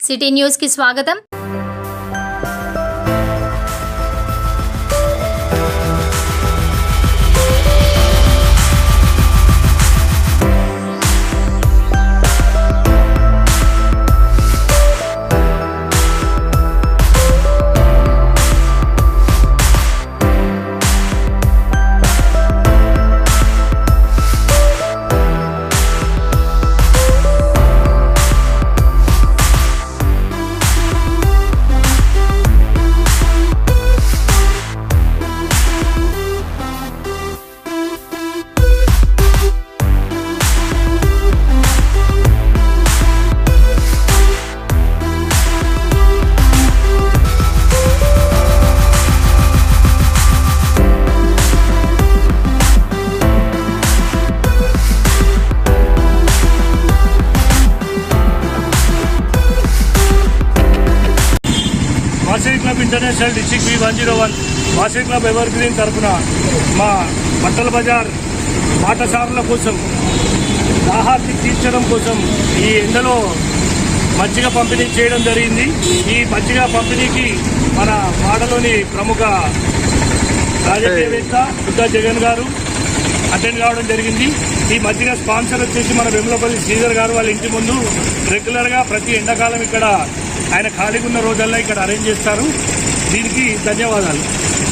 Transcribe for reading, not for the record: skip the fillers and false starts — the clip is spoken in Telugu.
సిటీ న్యూస్ కి స్వాగతం। Vasavi club international district B101 Vasavi club ever green తరఫున మా బట్టల బజార్ బాటసారుల కోసం దాహార్తి తీర్చడం కోసం ఈ ఎండలో మజ్జిగ పంపిణీ చేయడం జరిగింది। ఈ మజ్జిగ పంపిణీకి మన వాడలోని ప్రముఖ రాజకీయవేత్త బుద్ధా జగన్ గారు అటెండ్ కావడం జరిగింది। ఈ మజ్జిగ స్పాన్సర్ వచ్చేసి మన వెములపల్లి శ్రీధర్ గారు వాళ్ళ ఇంటి ముందు రెగ్యులర్గా ప్రతి ఎండాకాలం ఇక్కడ ఆయన ఖాళీగా ఉన్న రోజుల్లో ఇక్కడ అరేంజ్ చేస్తారు। దీనికి ధన్యవాదాలు।